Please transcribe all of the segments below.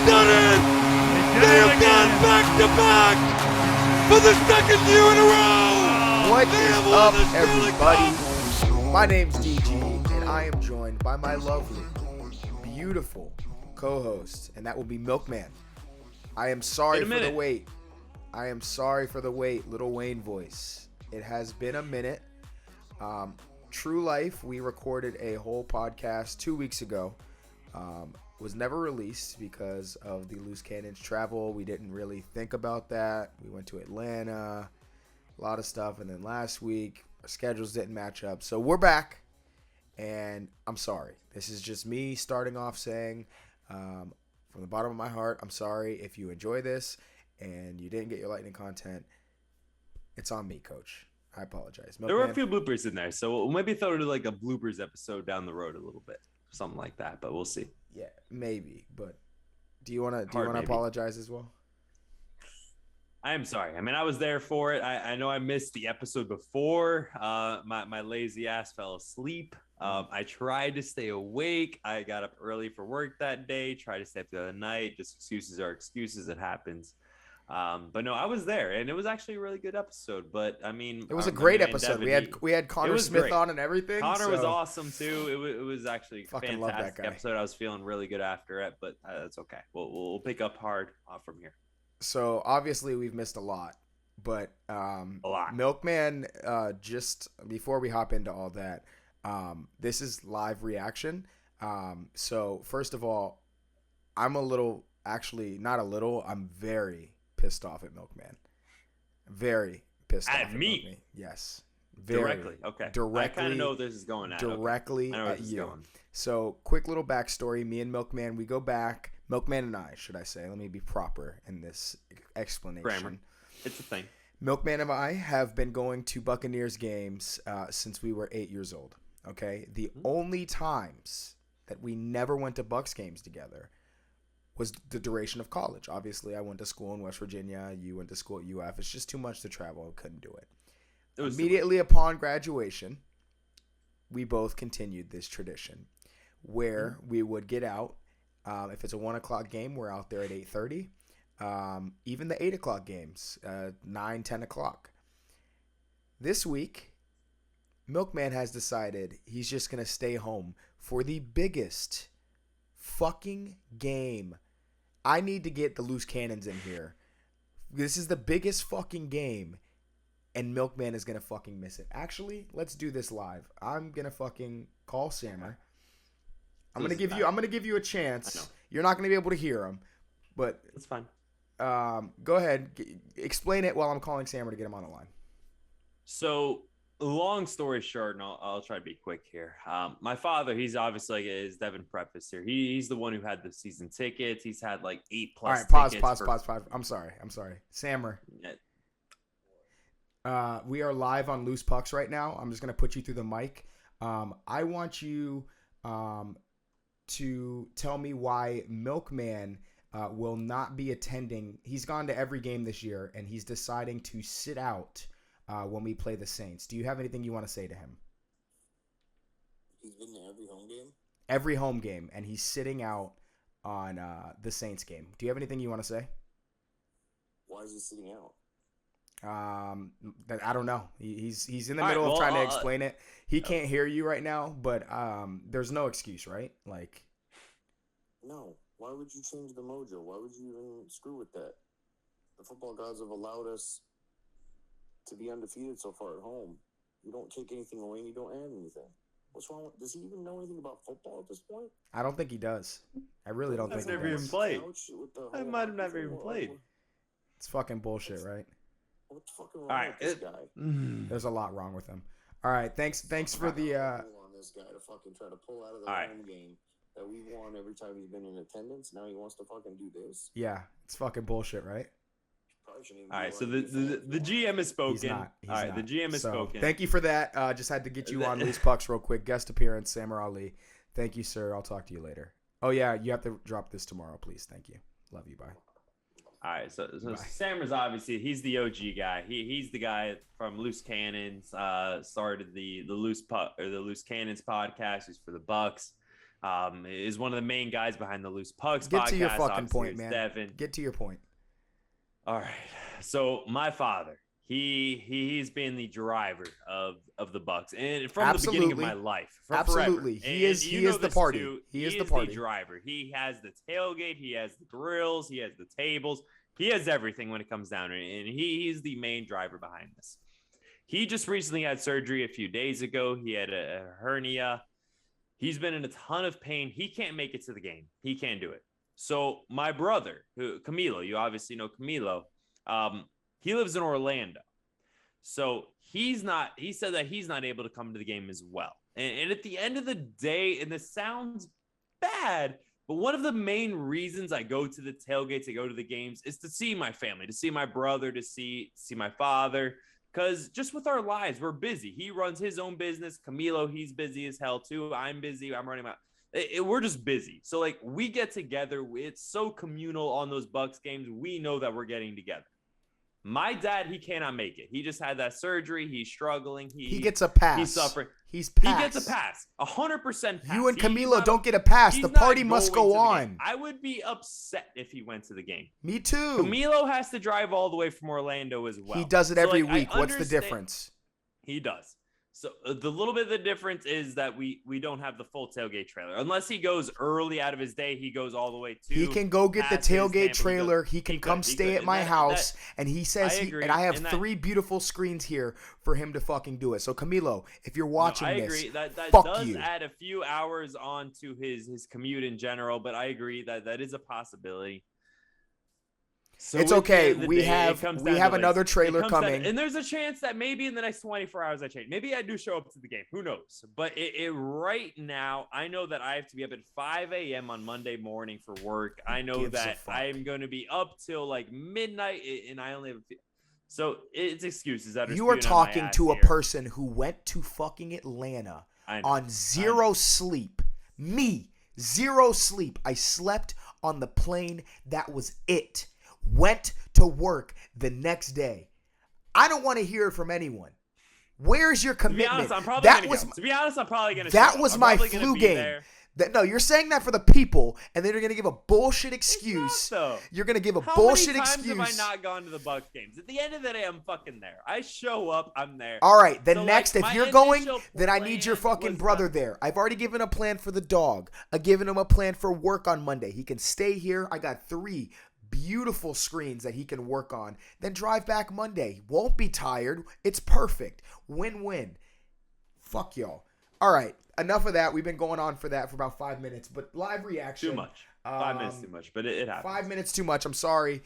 done it! They have gone back to back for the second year in a row! What They is have won up, the Stanley everybody? My name's DG, and I am joined by my lovely, beautiful co-host, and that will be Milkman. I am sorry for the wait. I am sorry for the wait, Little Wayne voice. It has been a minute. True Life, we recorded a whole podcast 2 weeks ago. Was never released because of the Loose Cannons travel. We didn't really think about that. We went to Atlanta, a lot of stuff, and then last week our schedules didn't match up. So we're back, and I'm sorry. This is just me starting off saying, from the bottom of my heart, I'm sorry if you enjoy this and you didn't get your lightning content. It's on me, Coach. I apologize. There were a few bloopers in there, so we'll maybe throw to like a bloopers episode down the road a little bit, something like that. But we'll see. Yeah, maybe. But do you want to apologize as well? I am sorry. I mean, I was there for it. I know I missed the episode before. My lazy ass fell asleep. I tried to stay awake. I got up early for work that day. Tried to stay up the other night. Just excuses are excuses. It happens. But no, I was there, and it was actually a really good episode. But I mean, it was a great episode. We had Connor Smith on and everything. Connor was awesome too. It was actually a fantastic love that guy. episode. I was feeling really good after it, but that's okay. We'll pick up hard from here. So obviously we've missed a lot, but a lot. Milkman. Just before we hop into all that, this is live reaction. So first of all, I'm very pissed off at Milkman. Very pissed off at me. Milkman. Yes. Very Directly. Okay. Directly. I kind of know this is going at. Directly okay. I know at this you. is going. So quick little backstory. Me and Milkman, we go back. Milkman and I, should I say. Let me be proper in this explanation. Grammar. It's a thing. Milkman and I have been going to Buccaneers games since we were 8 years old. Okay? The only times that we never went to Bucs games together was the duration of college. Obviously, I went to school in West Virginia. You went to school at UF. It's just too much to travel. I couldn't do it. Immediately upon graduation, we both continued this tradition where we would get out. If it's a 1 o'clock game, we're out there at 8:30. Even the 8 o'clock games, 9, 10 o'clock. This week, Milkman has decided he's just going to stay home for the biggest fucking game. I need to get the Loose Cannons in here. This is the biggest fucking game, and Milkman is going to fucking miss it. Actually, let's do this live. I'm going to fucking call Sammer. I'm gonna give you a chance. You're not gonna be able to hear him, but that's fine. Go ahead, explain it while I'm calling Sammer to get him on the line. So, long story short, and I'll try to be quick here. My father, he's obviously, as Devin prefaced here, he's the one who had the season tickets. He's had like 8+ All right, pause. tickets. I'm sorry, Sammer. We are live on Loose Pucks right now. I'm just gonna put you through the mic. I want you to tell me why Milkman will not be attending. He's gone to every game this year, and he's deciding to sit out when we play the Saints. Do you have anything you want to say to him? He's been to every home game? Every home game, and he's sitting out on the Saints game. Do you have anything you want to say? Why is he sitting out? I don't know. He's in the middle of trying to explain it. He can't hear you right now, but there's no excuse, right? Like, no. Why would you change the mojo? Why would you even screw with that? The football gods have allowed us to be undefeated so far at home. You don't take anything away and you don't add anything. What's wrong? Does he even know anything about football at this point? I don't think he does. I really don't think he does. I've never even played. I might have never even played. It's fucking bullshit, right? What the fuck is wrong with this guy? There's a lot wrong with him. All right, thanks for the on this guy to fucking try to pull out of the home game that we won every time he's been in attendance. Now he wants to fucking do this. Yeah, it's fucking bullshit, right? All right, so the GM has spoken. He's not. The GM has spoken. Thank you for that. Just had to get you on Loose Pucks real quick. Guest appearance, Sammer Ali. Thank you, sir. I'll talk to you later. Oh yeah, you have to drop this tomorrow, please. Thank you. Love you. Bye. All right, so Sammer's obviously he's the OG guy. He's the guy from Loose Cannons. Started the Loose Cannons podcast. He's for the Bucks. is one of the main guys behind the Loose Pucks Get podcast. to your fucking Obviously, point, it's man. Devin. Get to your point. All right. So my father, he's been the driver of the Bucks, and from the beginning of my life, Absolutely. forever. He is the party. He is the party. The driver. He has the tailgate. He has the grills. He has the tables. He has everything when it comes down to it, and he's the main driver behind this. He just recently had surgery a few days ago. He had a hernia. He's been in a ton of pain. He can't make it to the game. He can't do it. So my brother, Camilo, you obviously know Camilo, he lives in Orlando. So he said that he's not able to come to the game as well. And at the end of the day, and this sounds bad, but one of the main reasons I go to the tailgates, I go to the games, is to see my family, to see my brother, to see my father. Because just with our lives, we're busy. He runs his own business. Camilo, he's busy as hell too. I'm busy. I'm running my... we're just busy. So, like, we get together. It's so communal on those Bucks games. We know that we're getting together. My dad, he cannot make it. He just had that surgery. He's struggling. He gets a pass. He's suffering. He gets a pass. 100% pass. You and Camilo don't get a pass. The party must go on. I would be upset if he went to the game. Me too. Camilo has to drive all the way from Orlando as well. He does it every week. What's the difference? He does. So the little bit of the difference is that we don't have the full tailgate trailer. Unless he goes early out of his day, he goes all the way to... He can go get the tailgate trailer. He can come stay at my house. And he says, and I have 3 beautiful screens here for him to fucking do it. So Camilo, if you're watching this, I agree. That fuck does you. add a few hours onto his commute in general, but I agree that is a possibility. So it's okay. We have another trailer coming. And there's a chance that maybe in the next 24 hours I change. Maybe I do show up to the game. Who knows? But right now, I know that I have to be up at 5 a.m. on Monday morning for work. I know that I'm going to be up till like midnight, and I only have so it's excuses that are... You are talking to a person who went to fucking Atlanta on zero sleep. Me, zero sleep. I slept on the plane. That was it. Went to work the next day. I don't want to hear it from anyone. Where's your commitment? To be honest, I'm probably going to That was my flu game. No, you're saying that for the people, and then you're going to give a bullshit excuse. You're going to give a bullshit excuse. How many times have I not gone to the Bucks games? At the end of the day, I'm fucking there. I show up, I'm there. All right, then next, if you're going, then I need your fucking brother there. I've already given a plan for the dog. I've given him a plan for work on Monday. He can stay here. I got 3 beautiful screens that he can work on. Then drive back Monday. Won't be tired. It's perfect. Win-win. Fuck y'all. All right. Enough of that. We've been going on for about 5 minutes, but live reaction. Too much. 5 minutes too much, but it happens. 5 minutes too much. I'm sorry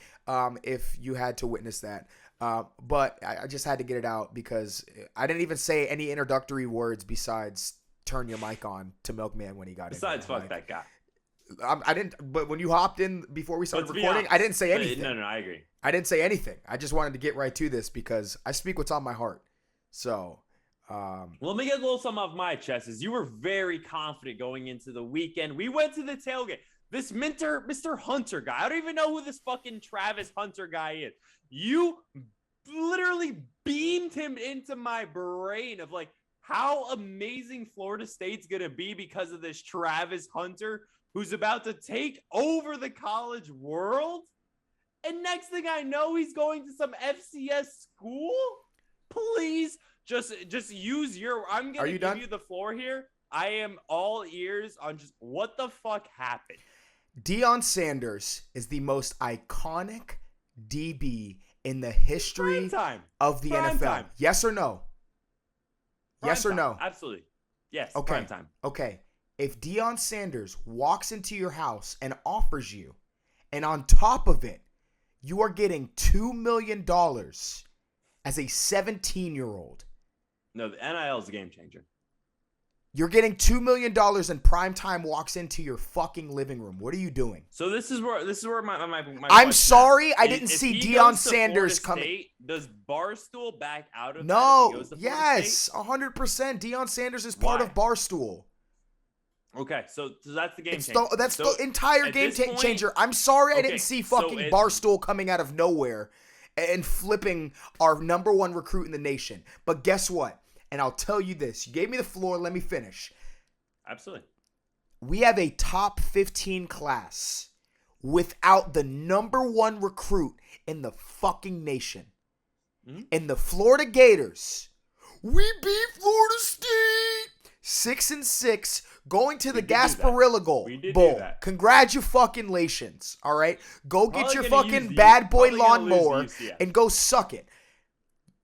if you had to witness that. But I just had to get it out because I didn't even say any introductory words besides turn your mic on to Milkman when he got in. Besides, fuck that guy. I didn't, but when you hopped in before we started recording, I didn't say anything. No, I agree. I didn't say anything. I just wanted to get right to this because I speak what's on my heart. So, well, let me get a little something off my chest. Is you were very confident going into the weekend. We went to the tailgate. This Mr. Hunter guy. I don't even know who this fucking Travis Hunter guy is. You literally beamed him into my brain of like how amazing Florida State's gonna be because of this Travis Hunter, who's about to take over the college world. And next thing I know, he's going to some FCS school. Please just use I'm going to give you the floor here. I am all ears on just what the fuck happened. Deion Sanders is the most iconic DB in the history of the NFL. Time. Yes or no? Yes or no? Absolutely. Yes. Okay. Prime time. Okay. If Deion Sanders walks into your house and offers you, and on top of it, you are getting $2 million as a 17-year-old. No, the NIL is a game changer. You're getting $2 million and primetime walks into your fucking living room. What are you doing? So this is where my I'm sorry, I didn't see Deion Sanders coming. Does Barstool back out of no, that if he goes to yes, 100%. Deion Sanders is part of Barstool. Okay, so that's the game changer. That's the entire game changer. I'm sorry I didn't see fucking Barstool coming out of nowhere and flipping our number 1 recruit in the nation. But guess what? And I'll tell you this. You gave me the floor. Let me finish. Absolutely. we have a top 15 class without the number 1 recruit in the fucking nation. In the Florida Gators, we beat Florida State 6-6, going to the Gasparilla Bowl. Congratulations. All right, go get your fucking bad boy lawnmower and go suck it.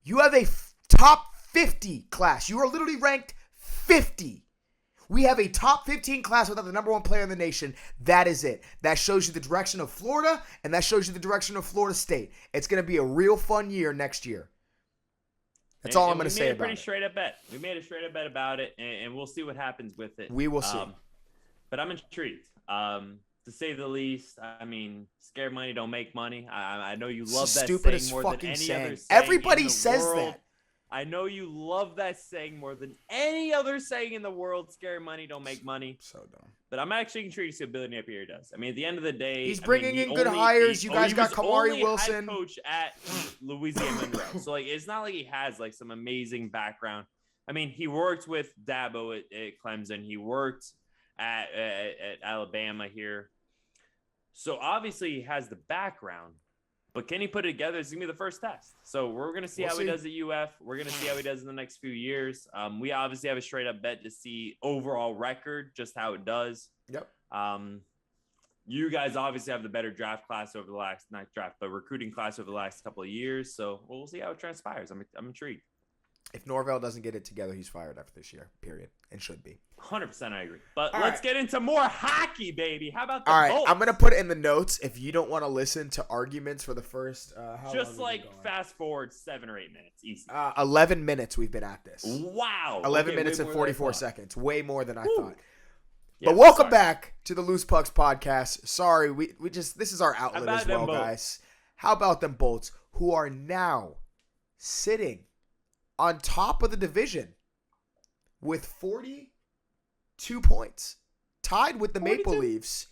You have a top 50 class. You are literally ranked 50. We have a top 15 class without the number 1 player in the nation. That is it. That shows you the direction of Florida, and that shows you the direction of Florida State. It's going to be a real fun year next year. That's all I'm going to say about it. We made a pretty straight up bet. We made a straight up bet about it, and we'll see what happens with it. We will see. But I'm intrigued, to say the least. I mean, scared money don't make money. I know you love that saying more than any other saying. Everybody says that. I know you love that saying more than any other saying in the world. Scary money don't make money. So dumb. But I'm actually intrigued to see what Billy Napier does. I mean, at the end of the day, he's bringing in good hires. You guys got Kamari Wilson, head coach at Louisiana Monroe. So like, it's not like he has like some amazing background. I mean, he worked with Dabo at Clemson. He worked at Alabama here. So obviously he has the background. But can he put it together? It's going to be the first test. So we're going to see how he does at UF. We're going to see how he does in the next few years. We obviously have a straight up bet to see overall record, just how it does. Yep. You guys obviously have the better draft class over the last, not draft, but recruiting class over the last couple of years. So we'll see how it transpires. I'm intrigued. If Norvell doesn't get it together, he's fired after this year, period. And should be. 100% I agree. But let's get into more hockey, baby. How about the Bolts? I'm going to put it in the notes if you don't want to listen to arguments for the first just like fast forward 7 or 8 minutes. Easy. 11 minutes we've been at this. Wow. 11 minutes and 44 seconds. Way more than I thought. Yeah, but welcome back to the Loose Pucks podcast. Sorry, we just this is our outlet as well, guys. How about them Bolts, who are now sitting on top of the division with 42 points, tied with the 42? Maple Leafs.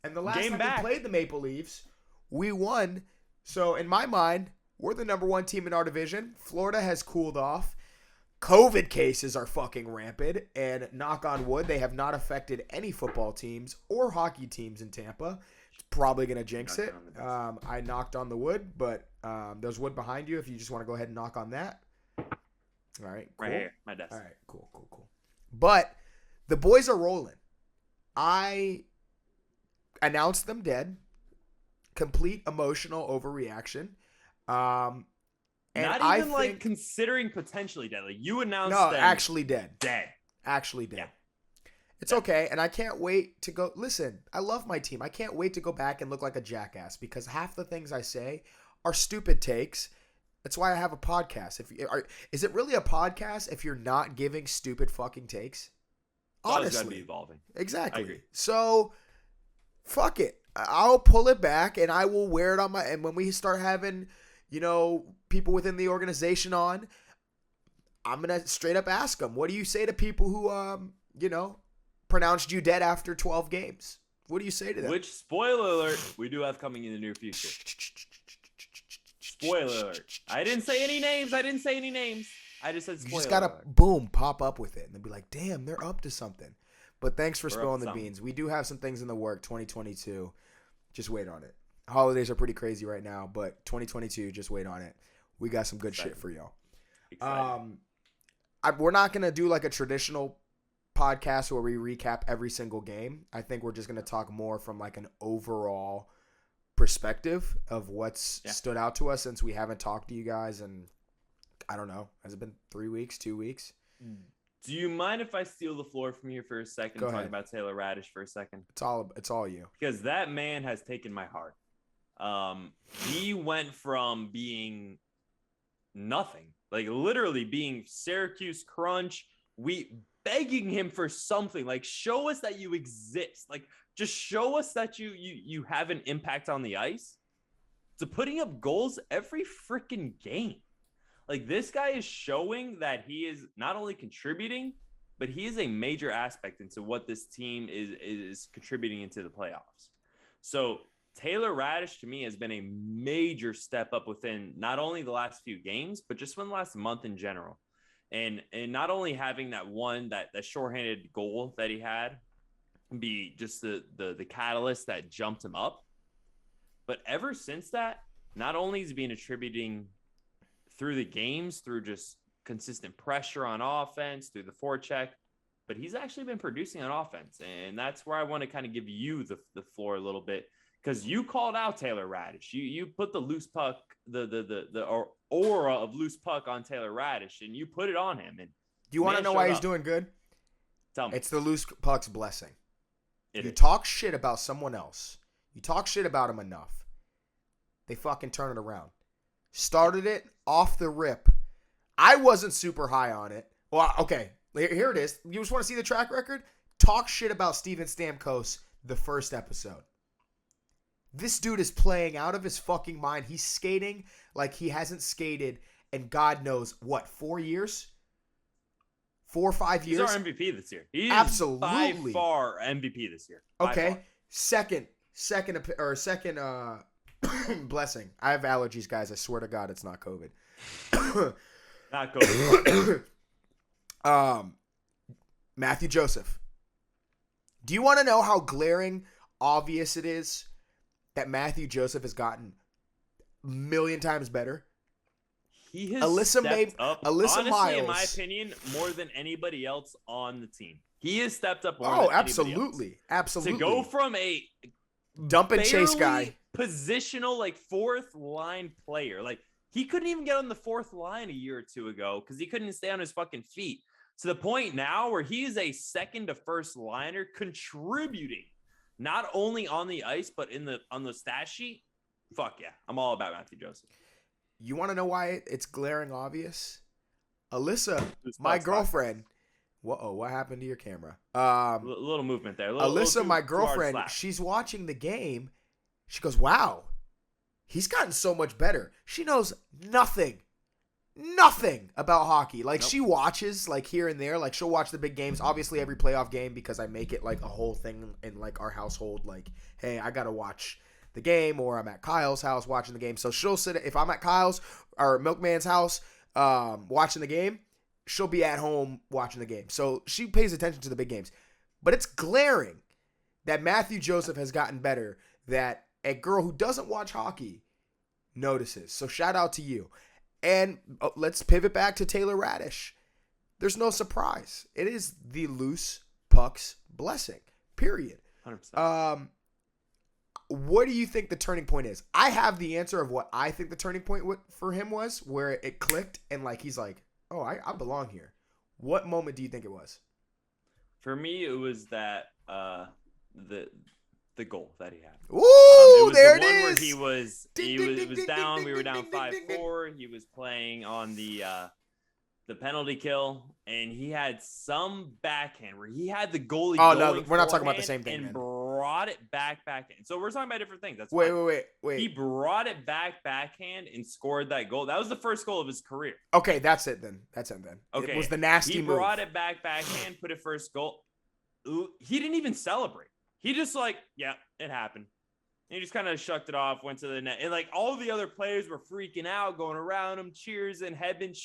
And the last time we played the Maple Leafs, we won. So in my mind, we're the number 1 team in our division. Florida has cooled off. COVID cases are fucking rampant, and knock on wood, they have not affected any football teams or hockey teams in Tampa. It's probably going to jinx it. I knocked on the wood, but there's wood behind you if you just want to go ahead and knock on that. All right, cool. Right here, my desk. All right, cool. But the boys are rolling. I announced them dead. Complete emotional overreaction. And not even like considering potentially dead. Like you announced them actually dead. Actually dead. Yeah. It's okay, and I can't wait to go. Listen, I love my team. I can't wait to go back and look like a jackass because half the things I say are stupid takes. That's why I have a podcast. Is it really a podcast if you're not giving stupid fucking takes? Honestly, it's gotta be evolving. Exactly. I agree. So, fuck it. I'll pull it back and I will wear it on my. And when we start having, people within the organization on, I'm gonna straight up ask them, "What do you say to people who, pronounced you dead after 12 games? What do you say to them?" Which, spoiler alert, we do have coming in the near future. Spoiler alert. I didn't say any names. I just said spoiler You just gotta alert. Boom, pop up with it and then be like, damn, they're up to something. But thanks for spilling the beans. We do have some things in the work, 2022. Just wait on it. Holidays are pretty crazy right now, but 2022, just wait on it. We got some good shit for y'all. We're not going to do like a traditional podcast where we recap every single game. I think we're just going to talk more from like an overall perspective of what's stood out to us since we haven't talked to you guys in, I don't know, has it been 3 weeks, 2 weeks? Do you mind if I steal the floor from you for a second and talk about Taylor Radish for a second? It's all you. Because that man has taken my heart. He went from being nothing, like literally being Syracuse crunch, begging him for something, like show us that you exist, like just show us that you have an impact on the ice, to putting up goals every freaking game. Like this guy is showing that he is not only contributing, but he is a major aspect into what this team is contributing into the playoffs. So Taylor Radish to me has been a major step up within not only the last few games, but just within the last month in general. And not only having that shorthanded goal that he had, be just the catalyst that jumped him up. But ever since that, not only is he been attributing through the games, through just consistent pressure on offense, through the forecheck, but he's actually been producing on offense. And that's where I want to kind of give you the floor a little bit, because you called out Taylor Radish. You put the loose puck, the aura of loose puck on Taylor Radish, and you put it on him. And do you want to know why he's doing good? Tell me. It's the loose puck's blessing. It you is. Talk shit about someone else. You talk shit about him enough, they fucking turn it around. Started it off the rip. I wasn't super high on it. Well, okay, here it is. You just want to see the track record? Talk shit about Steven Stamkos the first episode. This dude is playing out of his fucking mind. He's skating like he hasn't skated in God knows what, 4 years? 4 or 5 years? He's our MVP this year. He's Absolutely. by far MVP this year. Okay. Second blessing. I have allergies, guys. I swear to God, it's not COVID. Not COVID. Matthew Joseph. Do you want to know how glaring obvious it is that Matthew Joseph has gotten a million times better? He has Alyssa stepped up. Alyssa honestly, Miles. in my opinion, more than anybody else on the team. He has stepped up more than anybody else. Absolutely. To go from a dump and chase guy, positional, like, fourth line player. Like, he couldn't even get on the fourth line a year or two ago because he couldn't stay on his fucking feet. To the point now where he is a second to first liner contributing not only on the ice, but on the stat sheet. Fuck yeah. I'm all about Matthew Joseph. You want to know why it's glaring obvious? Alyssa, my girlfriend. Whoa, what happened to your camera? Little movement there. Alyssa, my girlfriend, she's watching the game. She goes, wow, he's gotten so much better. She knows nothing about hockey. Like, She watches, like, here and there. Like, she'll watch the big games. Obviously, every playoff game, because I make it, like, a whole thing in, like, our household. Like, hey, I got to watch the game, or I'm at Kyle's house watching the game. So she'll sit, if I'm at Kyle's or Milkman's house watching the game, she'll be at home watching the game. So she pays attention to the big games. But it's glaring that Matthew Joseph has gotten better, that a girl who doesn't watch hockey notices. So shout out to you. And let's pivot back to Taylor Radish. There's no surprise. It is the loose puck's blessing, period. 100%. What do you think the turning point is? I have the answer of what I think the turning point for him was, where it clicked and, like, he's like, oh, I belong here. What moment do you think it was? For me, it was that the goal that he had. Ooh, there it is. Where he was down. We were down 5-4. He was playing on the penalty kill, and he had some backhand where he had the goalie. Oh no, we're not talking about the same thing. And man. brought it backhand. So we're talking about different things. That's wait. He brought it backhand and scored that goal. That was the first goal of his career. Okay, that's it then. Okay, it was the nasty move. He brought it backhand, put it first goal. He didn't even celebrate. He just like, yeah, it happened. And he just kind of shucked it off, went to the net. And, like, all the other players were freaking out, going around him, cheers, and Hedman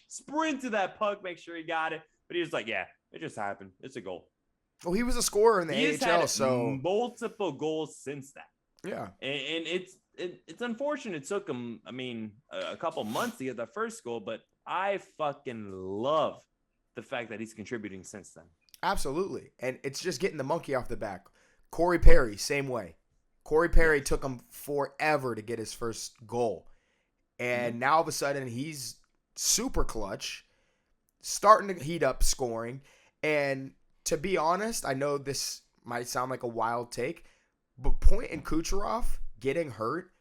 sprint to that puck, make sure he got it. But he was like, yeah, it just happened. It's a goal. Well, he was a scorer in the He's AHL, had so multiple goals since that. Yeah. And it's unfortunate. It took him, a couple months to get that first goal, but I fucking love the fact that he's contributing since then. Absolutely. And it's just getting the monkey off the back. Corey Perry, same way. Corey Perry took him forever to get his first goal. And now all of a sudden he's super clutch, starting to heat up scoring. And to be honest, I know this might sound like a wild take, but Point and Kucherov getting hurt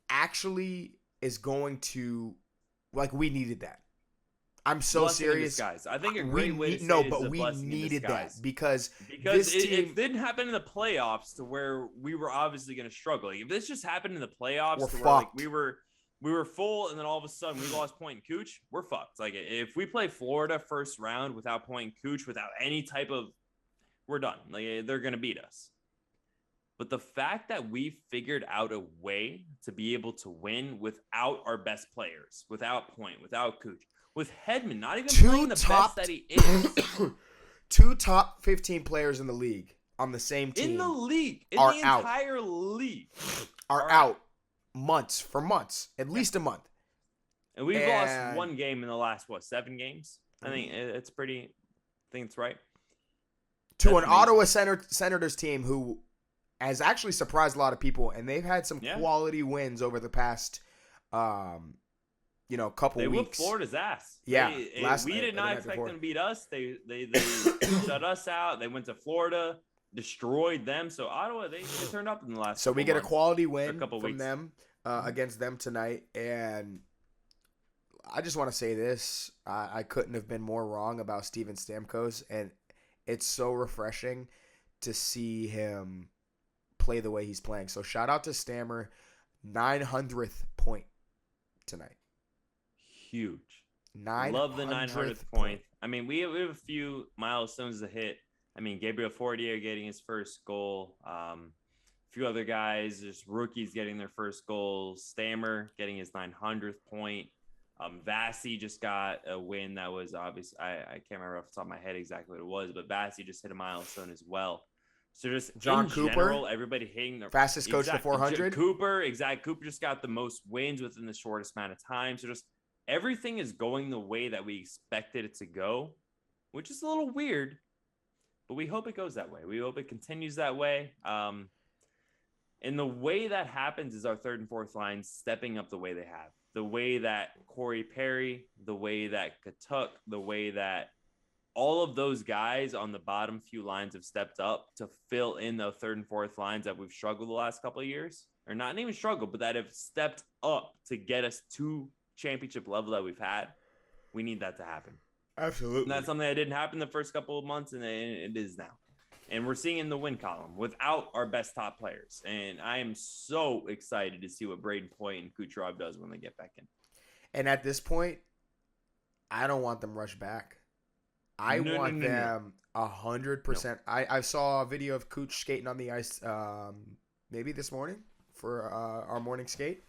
actually is going to, like, we needed that. I'm so serious, guys. I think a great way to say no, it but is a we blessing needed in disguise. that because it, team, it didn't happen in the playoffs to where we were obviously going to struggle. Like, if this just happened in the playoffs, to where, like, we were full, and then all of a sudden we lost Point and Cooch, we're fucked. Like, if we play Florida first round without Point and Cooch, without any type of, we're done. Like, they're going to beat us. But the fact that we figured out a way to be able to win without our best players, without Point, without Cooch, with Hedman not even playing the best that he is. 2 top 15 players in the league on the same team In the league, in are the out. entire league, are out for months, at least a month. And we've lost one game in the last 7 games. I think it's pretty. I think it's right. To an Ottawa Senators team who has actually surprised a lot of people, and they've had some quality wins over the past, couple weeks. They whooped Florida's ass. Yeah, we did not expect them to beat us. They shut us out. They went to Florida, destroyed them. So Ottawa, they turned up in the last. So we get a quality win from weeks. Them against them tonight, and I just want to say this: I couldn't have been more wrong about Steven Stamkos, and it's so refreshing to see him play the way he's playing. So shout out to Stammer, 900th point tonight. Huge. 900th Love the 900th point. I mean, we have a few milestones to hit. I mean, Gabriel Fortier getting his first goal. A few other guys, just rookies getting their first goals. Stammer getting his 900th point. Vasi just got a win that was obvious. I can't remember off the top of my head exactly what it was, but Vasi just hit a milestone as well. So just John in Cooper, general, everybody hitting their fastest coach to 400. Cooper just got the most wins within the shortest amount of time. So just everything is going the way that we expected it to go, which is a little weird, but we hope it goes that way. We hope it continues that way. And the way that happens is our third and fourth line stepping up the way they have. The way that Corey Perry, the way that Katuk, the way that all of those guys on the bottom few lines have stepped up to fill in the third and fourth lines that we've struggled the last couple of years, or not even struggled, but that have stepped up to get us to championship level that we've had. We need that to happen. Absolutely. And that's something that didn't happen the first couple of months, and it is now. And we're seeing in the win column without our best top players. And I am so excited to see what Braden Point and Kucherov does when they get back in. And at this point, I don't want them rushed back. I want them 100%. I saw a video of Cooch skating on the ice maybe this morning for our morning skate.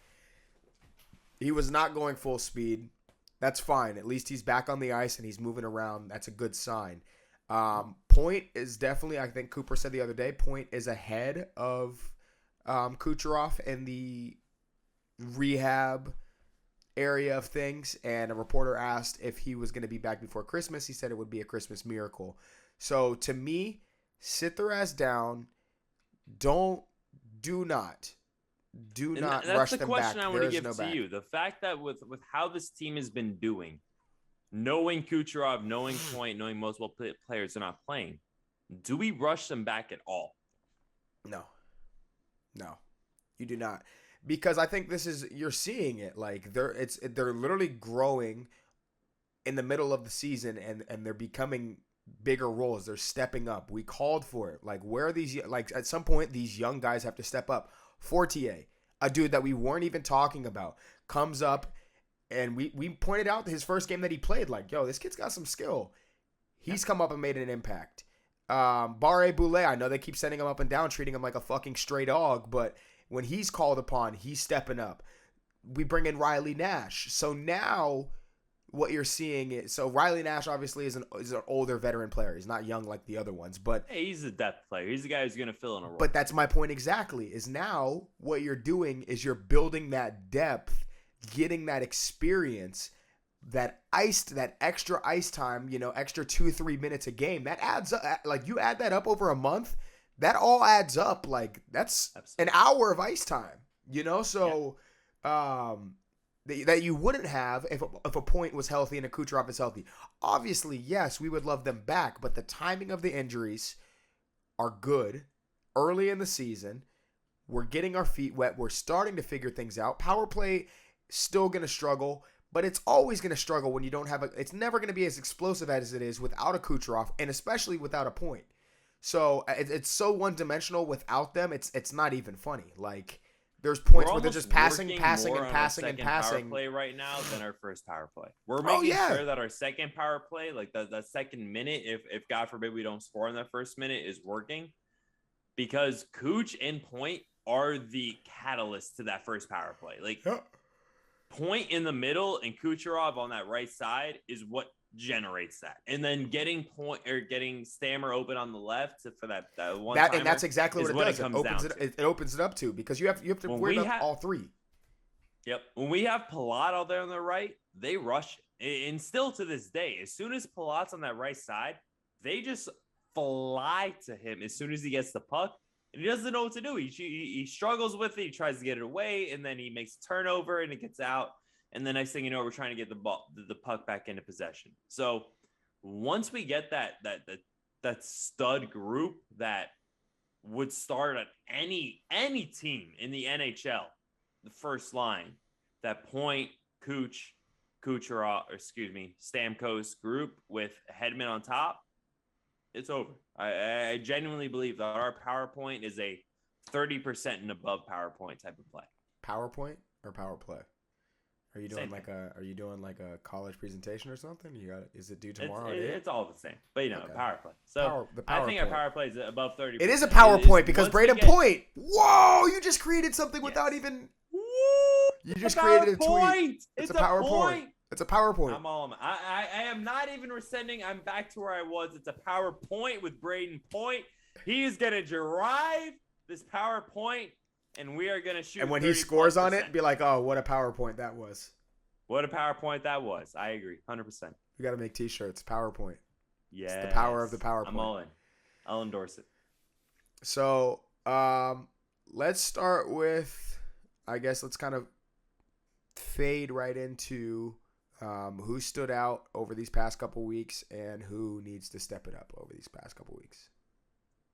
He was not going full speed. That's fine. At least he's back on the ice and he's moving around. That's a good sign. Point is definitely, I think Cooper said the other day, Point is ahead of Kucherov in the rehab area of things. And a reporter asked if he was going to be back before Christmas. He said it would be a Christmas miracle. So to me, sit their ass down. Do not rush them back. That's the question I want to give to you. The fact that with how this team has been doing, knowing Kucherov, knowing Point, knowing multiple players are not playing, do we rush them back at all? No, you do not, because I think you're seeing it like they're literally growing in the middle of the season and they're becoming bigger roles. They're stepping up. We called for it. Like, where are these? Like, at some point, these young guys have to step up. Fortier, a dude that we weren't even talking about, comes up. And we pointed out his first game that he played, like, yo, this kid's got some skill. He's come up and made an impact. Barre Boulet, I know they keep sending him up and down, treating him like a fucking stray dog, but when he's called upon, he's stepping up. We bring in Riley Nash. So now what you're seeing is, so Riley Nash obviously is an older veteran player. He's not young like the other ones, but hey, he's a depth player. He's the guy who's going to fill in a role. But that's my point exactly, is now what you're doing is you're building that depth, getting that experience, that extra ice time, extra 2-3 minutes a game, that adds up. Like, you add that up over a month, that all adds up. Like, that's Absolutely. An hour of ice time, so that you wouldn't have if a Point was healthy and a Kucherov is healthy. Obviously, yes, we would love them back, but the timing of the injuries are good early in the season. We're getting our feet wet. We're starting to figure things out. Power play still going to struggle, but it's always going to struggle when you don't have it's never going to be as explosive as it is without a Kucherov, and especially without a Point. So it's so one-dimensional without them. It's not even funny. Like, there's points where they're just passing Power play right now than our first power play. We're making sure that our second power play, like the second minute, if God forbid we don't score in that first minute, is working, because Cooch and Point are the catalyst to that first power play. Like, Point in the middle and Kucherov on that right side is what generates that. And then getting Stammer open on the left for that one That timer and that's exactly what it does. It opens it up to because you have to worry about all three. Yep. When we have Palat out there on the right, they rush it. And still to this day, as soon as Palat's on that right side, they just fly to him as soon as he gets the puck. And he doesn't know what to do. He struggles with it. He tries to get it away, and then he makes a turnover, and it gets out. And the next thing you know, we're trying to get the puck back into possession. So once we get that stud group that would start at any team in the NHL, the first line, that Point, Stamkos group with Hedman on top, it's over. I genuinely believe that our PowerPoint is a 30% and above PowerPoint type of play. PowerPoint or power play? Are you doing Same like a college presentation or something? Is it due It's, tomorrow? it's all the same, but Okay. power play. So I think our power play is above 30%. It is a PowerPoint because Braden Point. Whoa! You just created something without even. Woo! You just created a tweet. It's a PowerPoint. It's a PowerPoint. I'm all. I am not even rescinding. I'm back to where I was. It's a PowerPoint with Braden Point. He is gonna drive this PowerPoint, and we are gonna shoot. And when he scores on it, be like, "Oh, what a PowerPoint that was." What a PowerPoint that was. I agree, 100%. We got to make T-shirts. PowerPoint. Yeah. It's the power of the PowerPoint. I'm all in. I'll endorse it. So, let's start with, I guess, let's kind of fade right into who stood out over these past couple weeks and who needs to step it up over these past couple weeks.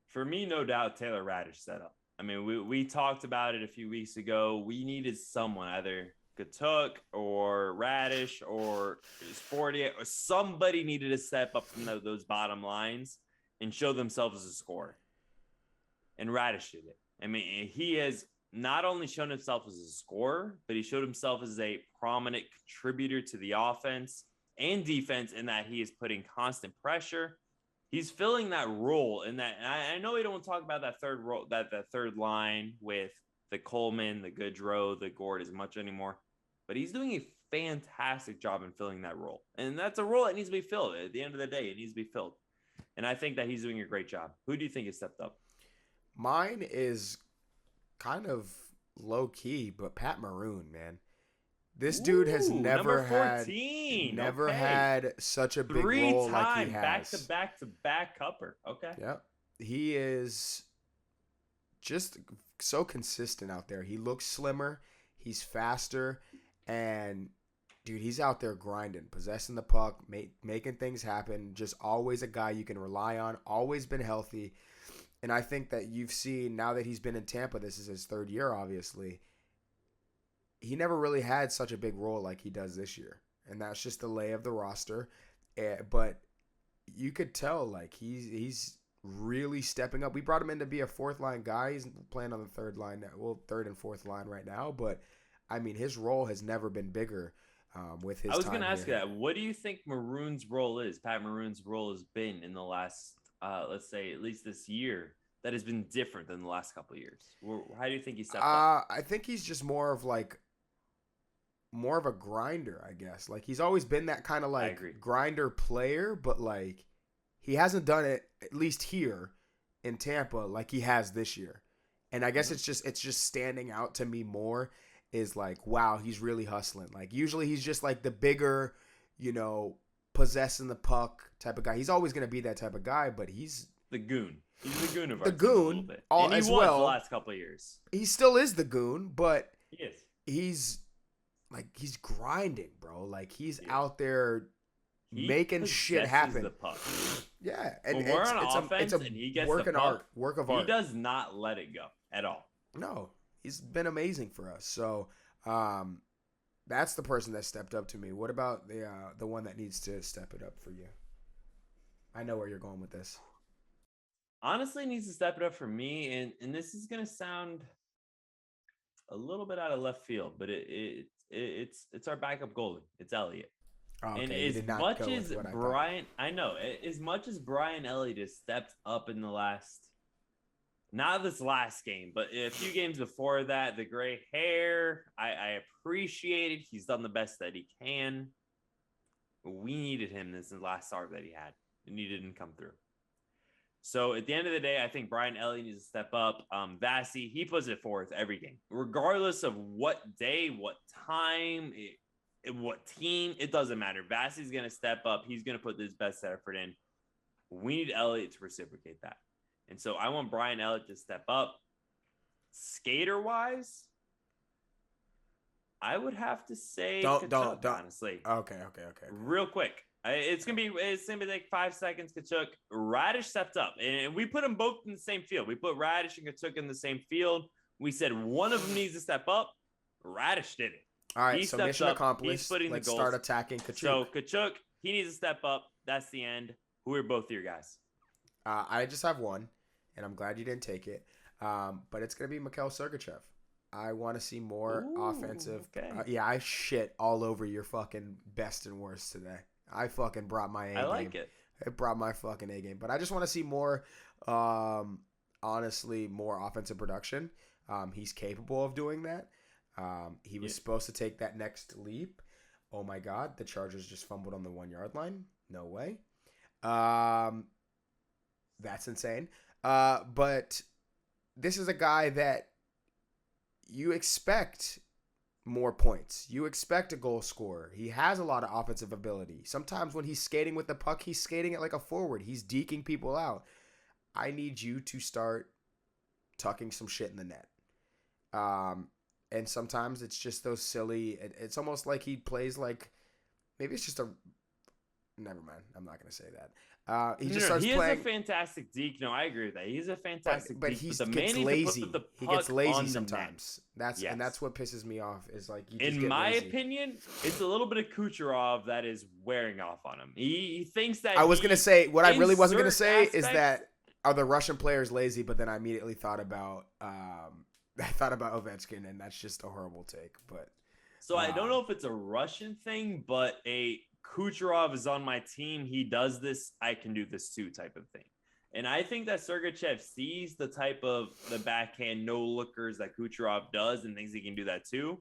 For me, no doubt, Taylor Radish set up. I mean, we talked about it a few weeks ago. We needed someone, either Katuk or Radish or Sporty, or somebody needed to step up from those bottom lines and show themselves as a scorer. And Radish did it. I mean, he has not only shown himself as a scorer, but he showed himself as a prominent contributor to the offense and defense in that he is putting constant pressure. He's filling that role in that. And I know we don't talk about that third role, that third line with the Coleman, the Goodrow, the Gord as much anymore. But he's doing a fantastic job in filling that role. And that's a role that needs to be filled. At the end of the day, it needs to be filled. And I think that he's doing a great job. Who do you think has stepped up? Mine is kind of low key, but Pat Maroon, man. This dude has never had such a big role like he has. Back-to-back cupper. Okay. Yep. He is just so consistent out there. He looks slimmer. He's faster. And, dude, he's out there grinding, possessing the puck, making things happen. Just always a guy you can rely on, always been healthy. And I think that you've seen, now that he's been in Tampa, this is his third year, obviously, he never really had such a big role like he does this year. And that's just the lay of the roster. But you could tell, like, he's really stepping up. We brought him in to be a fourth-line guy. He's playing on the third line now. Well, third and fourth line right now, but I mean, his role has never been bigger with his time. I was going to ask you here. that. What do you think Maroon's role is? Pat Maroon's role has been in the last, let's say, at least this year, that has been different than the last couple of years. How do you think he stepped up? I think he's just more of a grinder, I guess. Like, he's always been that kind of like grinder player, but like he hasn't done it, at least here in Tampa, like he has this year. And I guess it's just standing out to me more. Is like, wow, he's really hustling. Like, usually he's just like the bigger, possessing the puck type of guy. He's always going to be that type of guy, but he's the goon. He's the goon of our the team a little goon bit. all And he as was well. The last couple of years. He still is the goon, but he is. He's grinding, bro. Like, he's out there making shit happen. The puck. Yeah, and when we're on offense and he gets work the puck, work of art. He does not let it go at all. No. He's been amazing for us. So that's the person that stepped up to me. What about the one that needs to step it up for you? I know where you're going with this. Honestly, needs to step it up for me, and this is gonna sound a little bit out of left field, but it's our backup goalie. It's Elliott. Oh, okay. And as much as Brian Elliott has stepped up in the last. Not this last game, but a few games before that, the gray hair, I appreciate it. He's done the best that he can. We needed him. This is the last start that he had, and he didn't come through. So at the end of the day, I think Brian Elliott needs to step up. Vasi, he puts it forth every game, regardless of what day, what time, what team. It doesn't matter. Vasi's going to step up. He's going to put his best effort in. We need Elliott to reciprocate that. And so I want Brian Elliott to step up. Skater-wise, I would have to say Kachuk, honestly. Okay. Real quick. It's gonna be like 5 seconds. Kachuk, Radish stepped up, and we put them both in the same field. We put Radish and Kachuk in the same field. We said one of them needs to step up. Radish did it. All right, so mission accomplished. Let's start attacking Kachuk. So Kachuk, he needs to step up. That's the end. Who are both of your guys? I just have one, and I'm glad you didn't take it. But it's gonna be Mikhail Sergachev. I want to see more offensive. Okay. I shit all over your fucking best and worst today. I fucking brought my A game. I like it. I brought my fucking A game. But I just want to see more, honestly, more offensive production. He's capable of doing that. He was supposed to take that next leap. Oh, my God. The Chargers just fumbled on the 1 yard line. No way. That's insane. But this is a guy that you expect more points. You expect a goal scorer. He has a lot of offensive ability. Sometimes when he's skating with the puck, he's skating it like a forward. He's deking people out. I need you to start tucking some shit in the net. And sometimes it's just those silly, it's almost like he plays like, maybe it's just a, never mind. I'm not going to say that. He just starts playing. He is a fantastic deke. No, I agree with that. He's a fantastic but deke. He but gets lazy. He gets lazy sometimes. And that's what pisses me off. Is like you just in my opinion, it's a little bit of Kucherov that is wearing off on him. He thinks that. I was gonna say what I really wasn't gonna say is that are the Russian players lazy? But then I immediately thought about Ovechkin, and that's just a horrible take. But so I don't know if it's a Russian thing, but a Kucherov is on my team. He does this. I can do this too type of thing. And I think that Sergachev sees the type of the backhand no-lookers that Kucherov does and thinks he can do that too.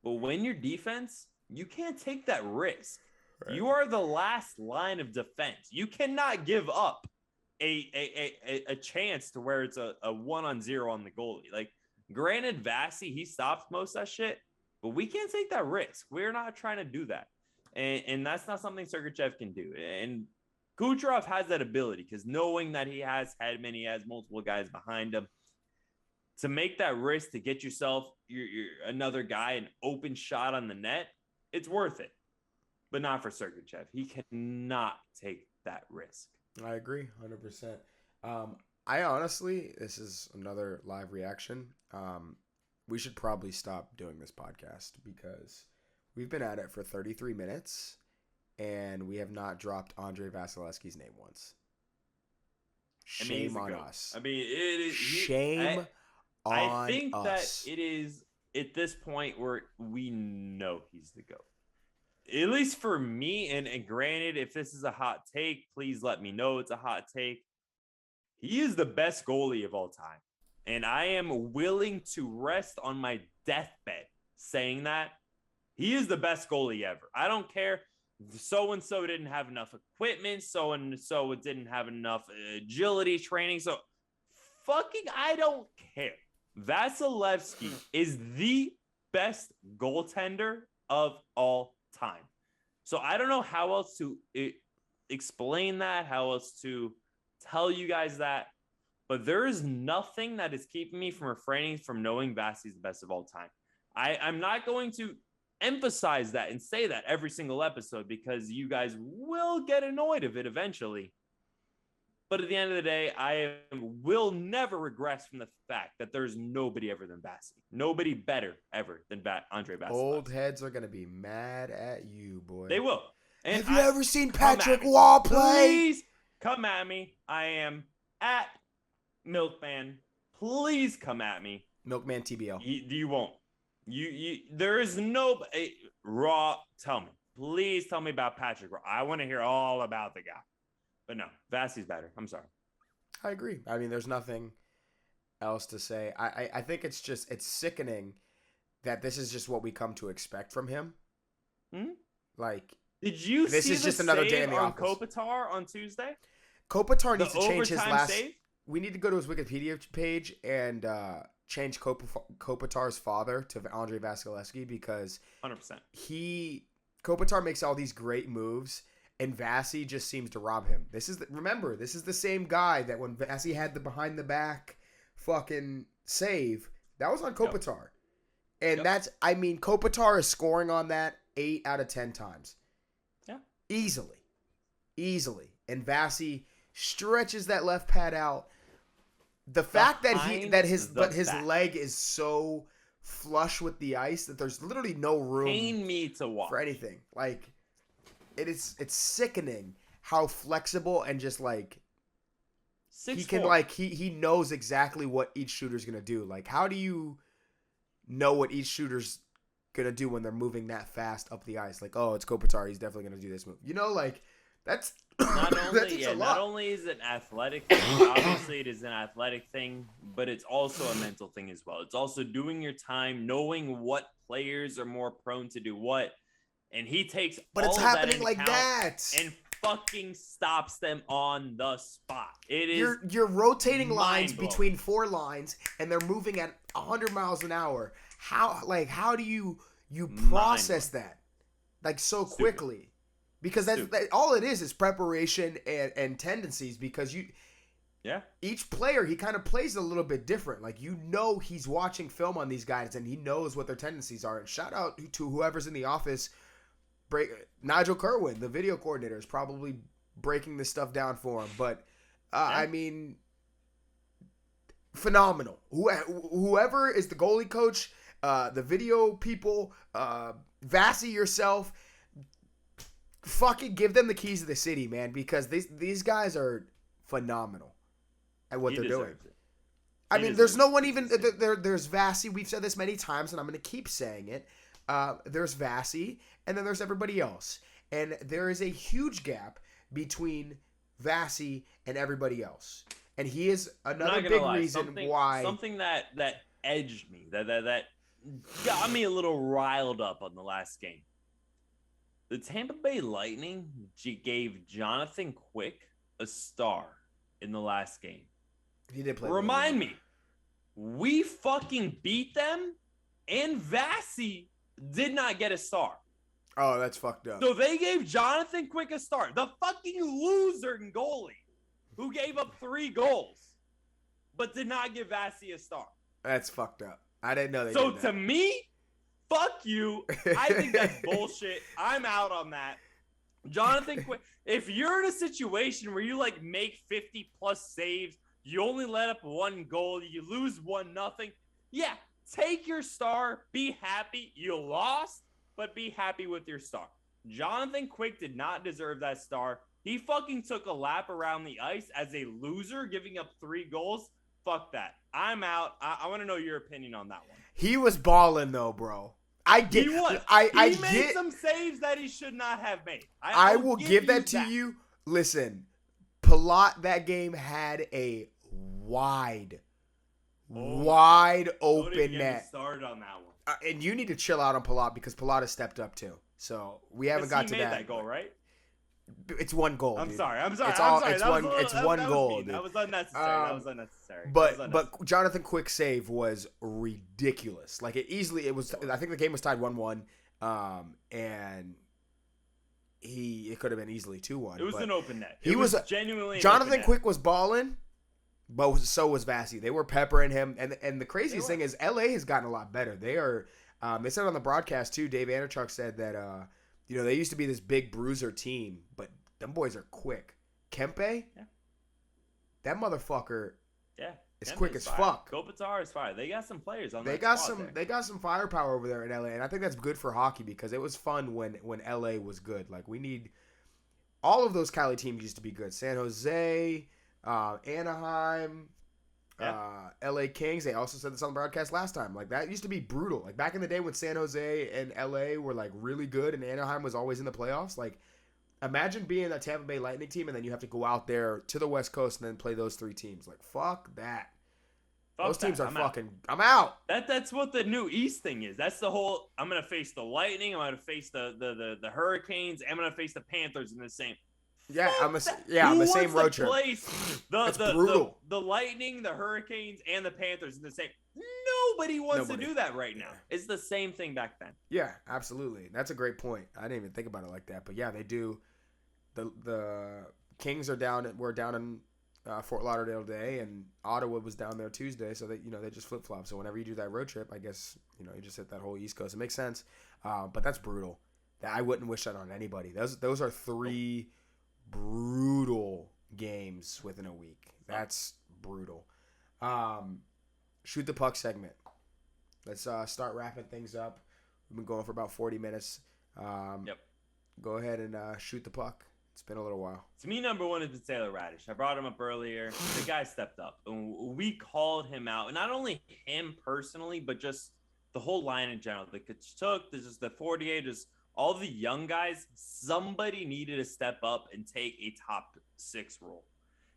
But when your defense, you can't take that risk. Right. You are the last line of defense. You cannot give up a chance to where it's a 1-on-0 on the goalie. Like, granted, Vasi, he stops most of that shit, but we can't take that risk. We're not trying to do that. And that's not something Sergachev can do. And Kucherov has that ability because knowing that he has Hedman, he has multiple guys behind him, to make that risk to get yourself you're another guy an open shot on the net, it's worth it. But not for Sergachev. He cannot take that risk. I agree 100%. I honestly, this is another live reaction. We should probably stop doing this podcast because we've been at it for 33 minutes, and we have not dropped Andrei Vasilevsky's name once. Shame on us. I mean, it is shame on us. I think that it is at this point where we know he's the GOAT. At least for me, and granted, if this is a hot take, please let me know it's a hot take. He is the best goalie of all time. And I am willing to rest on my deathbed saying that. He is the best goalie ever. I don't care. So-and-so didn't have enough equipment. So-and-so didn't have enough agility training. So fucking I don't care. Vasilevsky is the best goaltender of all time. So I don't know how else to explain that, how else to tell you guys that. But there is nothing that is keeping me from refraining from knowing Vasi's the best of all time. I'm not going to emphasize that and say that every single episode because you guys will get annoyed of it eventually. But at the end of the day, I will never regress from the fact that there's nobody ever than Vasi. Nobody better ever than Andrei Vasilevsky. Old heads are going to be mad at you, boy. They will. And have you ever seen Patrick Wall play? Please come at me. I am at Milkman. Please come at me. Milkman TBL. You won't. There is no Raw. Tell me, please tell me about Patrick Raw. I want to hear all about the guy. But no, Vasi's better. I'm sorry. I agree. I mean, there's nothing else to say. I think it's sickening that this is just what we come to expect from him. Hmm? Like, Did you This see is the just another save day in the on office. Kopitar on Tuesday? Kopitar The needs to change his overtime last. save? We need to go to his Wikipedia page and change Kopitar's father to Andre Vasilevsky because 100%. Kopitar makes all these great moves and Vasi just seems to rob him. Remember, this is the same guy that when Vasi had the behind the back fucking save, that was on Kopitar. And Kopitar is scoring on that 8 out of 10 times. Yeah. Easily. And Vasi stretches that left pad out. The fact that his leg is so flush with the ice that there's literally no room Pain me to watch for anything. Like it's sickening how flexible and just like 6'4". he can like he knows exactly what each shooter's gonna do. Like how do you know what each shooter's gonna do when they're moving that fast up the ice? Like, oh, it's Kopitar, he's definitely gonna do this move. You know, like that's not only is it an athletic thing, obviously it is an athletic thing, but it's also a mental thing as well. It's also doing your time, knowing what players are more prone to do what, and he takes but all it's of that happening into like account that and fucking stops them on the spot. It is you're rotating lines mind-blowing. between 4 lines and they're moving at 100 miles an hour. How do you process that like so quickly? Because that's all it is preparation and tendencies. Because each player, he kind of plays a little bit different. Like he's watching film on these guys and he knows what their tendencies are. And shout out to whoever's in the office. Nigel Kerwin, the video coordinator, is probably breaking this stuff down for him. But I mean, phenomenal. Whoever is the goalie coach, the video people, Vasi yourself. Fucking give them the keys of the city, man, because these guys are phenomenal at what they're doing. I mean, there's no one even there's Vasi. We've said this many times, and I'm going to keep saying it. There's Vasi, and then there's everybody else, and there is a huge gap between Vasi and everybody else, and he is another big reason why something that edged me, that got me a little riled up on the last game. The Tampa Bay Lightning gave Jonathan Quick a star in the last game. He did play. Remind me, we fucking beat them, and Vasi did not get a star. Oh, that's fucked up. So they gave Jonathan Quick a star. The fucking loser goalie who gave up 3 goals, but did not give Vasi a star. That's fucked up. I didn't know they So did that. to me, fuck you. I think that's bullshit. I'm out on that. Jonathan Quick, if you're in a situation where you like make 50 plus saves, you only let up 1 goal, you lose 1-0, yeah, take your star, be happy. You lost, but be happy with your star. Jonathan Quick did not deserve that star. He fucking took a lap around the ice as a loser, giving up 3 goals. Fuck that. I'm out. I want to know your opinion on that one. He was balling though, bro. He was. He made some saves that he should not have made. I will give that to you. Listen, Palat that game had a wide open net. Started on that one. And you need to chill out on Palat because Palat has stepped up too. So we haven't got to made that. That goal, right? It's 1 goal. I'm dude. sorry. It's one goal. That was unnecessary. But Jonathan Quick's save was ridiculous. Like it was. I think the game was tied 1-1, and it could have been easily 2-1. It was an open net. He was genuinely. Jonathan Quick was balling, but so was Vasi. They were peppering him, and the craziest thing is LA has gotten a lot better. They are. They said on the broadcast too. Dave Anderchuk said that. They used to be this big bruiser team, but them boys are quick. Kempe, that motherfucker, is quick as fuck. Kopitar is fire. They got some players on. They got some firepower over there in LA, and I think that's good for hockey because it was fun when LA was good. Like we need all of those Cali teams used to be good. San Jose, Anaheim. LA Kings, they also said this on the broadcast last time. Like that used to be brutal. Like back in the day when San Jose and LA were like really good and Anaheim was always in the playoffs. Like imagine being a Tampa Bay Lightning team and then you have to go out there to the West Coast and then play those 3 teams. Like fuck that. Fuck Those teams that. are I'm out. fucking. I'm out. That's what the new East thing is. That's the whole. I'm gonna face the Lightning. I'm gonna face the Hurricanes. I'm gonna face the Panthers in the same. Yeah, Fuck on the that. yeah, on Who the same wants road to trip. place That's brutal. the Lightning, the Hurricanes, and the Panthers in the same? Nobody wants to do that right now. Yeah. It's the same thing back then. Yeah, absolutely. That's a great point. I didn't even think about it like that, but yeah, they do. The Kings are down. We're down in Fort Lauderdale today, and Ottawa was down there Tuesday. So they just flip flop. So whenever you do that road trip, I guess you just hit that whole East Coast. It makes sense, but that's brutal. I wouldn't wish that on anybody. Those are 3 brutal games within a week. That's brutal. Shoot the puck segment. Let's start wrapping things up. We've been going for about 40 minutes. Yep. Go ahead and shoot the puck. It's been a little while. To me, number one is the Taylor Radish. I brought him up earlier. The guy stepped up. And we called him out. And not only him personally, but just the whole line in general. The Kachuk, just the 48, just all the young guys. Somebody needed to step up and take a top 6 role.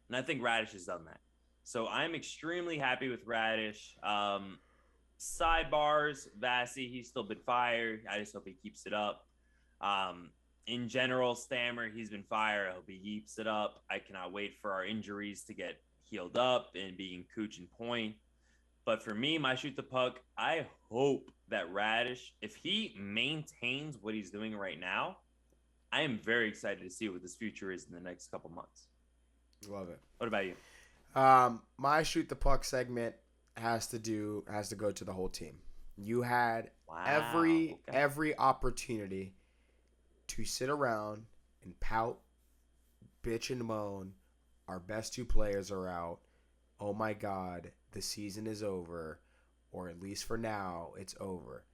And I think Radish has done that. So I'm extremely happy with Radish. Sidebars, Vasi, he's still been fired. I just hope he keeps it up. In general, Stammer, he's been fired. I hope he keeps it up. I cannot wait for our injuries to get healed up and being Cooch and Point. But for me, my shoot the puck, I hope that Radish, if he maintains what he's doing right now, I am very excited to see what his future is in the next couple months. Love it. What about you? My shoot the puck segment has to go to the whole team. You had every opportunity to sit around and pout, bitch and moan. Our best 2 players are out. Oh my God, the season is over, or at least for now, it's over.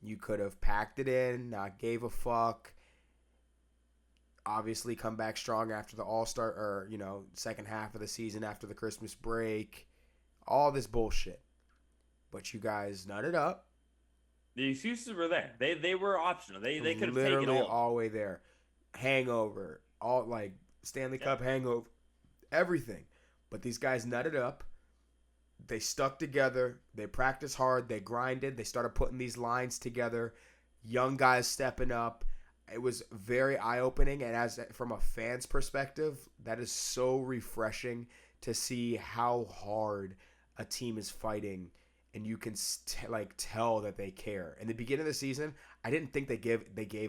You could have packed it in, not gave a fuck. Obviously, come back strong after the All-Star or second half of the season after the Christmas break. All this bullshit, but you guys nutted up. The excuses were there. They were optional. They could have taken literally all the way there. Hangover, all like Stanley Cup hangover, everything. But these guys nutted up. They stuck together. They practiced hard. They grinded. They started putting these lines together. Young guys stepping up. It was very eye-opening, and from a fan's perspective, that is so refreshing to see how hard a team is fighting. And you can tell that they care. In the beginning of the season, I didn't think they gave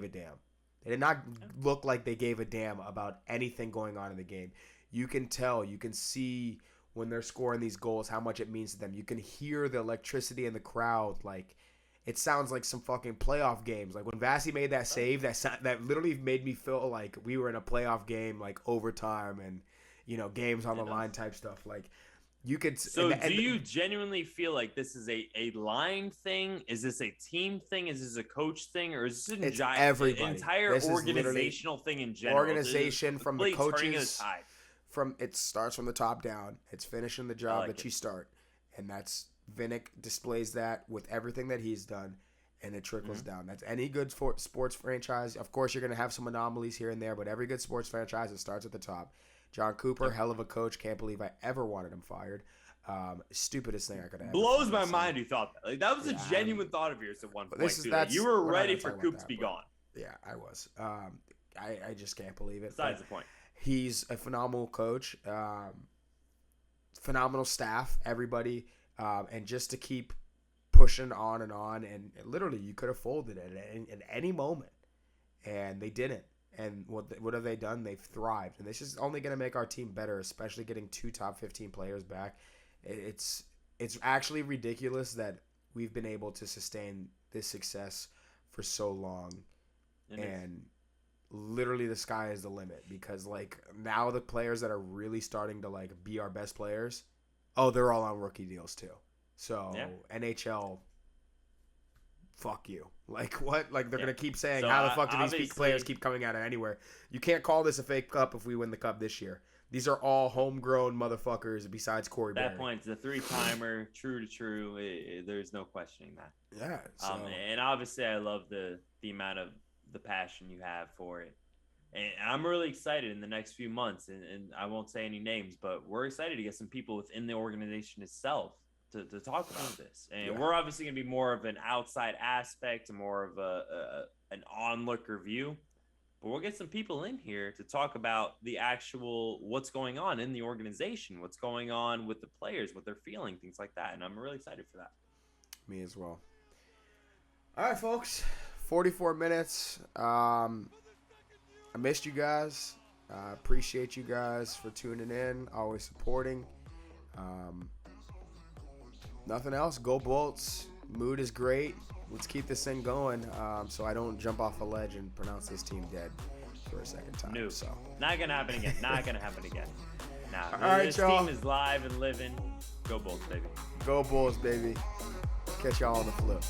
a damn. They did not look like they gave a damn about anything going on in the game. You can tell. You can see when they're scoring these goals how much it means to them. You can hear the electricity in the crowd. Like, it sounds like some fucking playoff games. Like when Vasi made that save, that literally made me feel like we were in a playoff game, like overtime and games on the line type stuff. Like. You could. So, do you genuinely feel like this is a line thing? Is this a team thing? Is this a coach thing, or is this an entire organizational thing in general? Organization from the coaches. The It starts from the top down. It's finishing the job that you start, and that's Vinnick displays that with everything that he's done, and it trickles down. That's any good sports franchise. Of course, you're going to have some anomalies here and there, but every good sports franchise, it starts at the top. John Cooper, hell of a coach. Can't believe I ever wanted him fired. Stupidest thing I could have. Blows my mind you thought that. Like, that was a genuine thought of yours at one point. You were ready for Coop to be gone. Yeah, I was. I just can't believe it. Besides the point. He's a phenomenal coach. Phenomenal staff, everybody. And just to keep pushing on, and literally you could have folded it at any moment. And they didn't. And what have they done? They've thrived. And this is only going to make our team better, especially getting 2 top 15 players back. It's actually ridiculous that we've been able to sustain this success for so long. And literally the sky is the limit because, like, now the players that are really starting to, like, be our best players, they're all on rookie deals too. So, NHL, fuck you. Like, what? Like, they're going to keep saying, how the fuck do these players keep coming out of anywhere? You can't call this a fake cup if we win the cup this year. These are all homegrown motherfuckers besides Corey Berry. At that point, it's a 3-timer, true to true. There's no questioning that. Yeah. So. And obviously, I love the amount of the passion you have for it. And I'm really excited in the next few months. And I won't say any names, but we're excited to get some people within the organization itself to talk about this. And Yeah. we're obviously going to be more of an outside aspect, more of an onlooker view. But we'll get some people in here to talk about the actual what's going on in the organization, what's going on with the players, what they're feeling, things like that. And I'm really excited for that. Me as well. All right, folks. 44 minutes. I missed you guys. Appreciate you guys for tuning in, always supporting. Nothing else. Go Bolts. Mood is great. Let's keep this thing going so I don't jump off a ledge and pronounce this team dead for a second time. No. So. Not going to happen again. Not going to happen again. Nah. All right, this y'all. team is live and living. Go Bulls, baby. Go Bulls, baby. Catch y'all on the flip.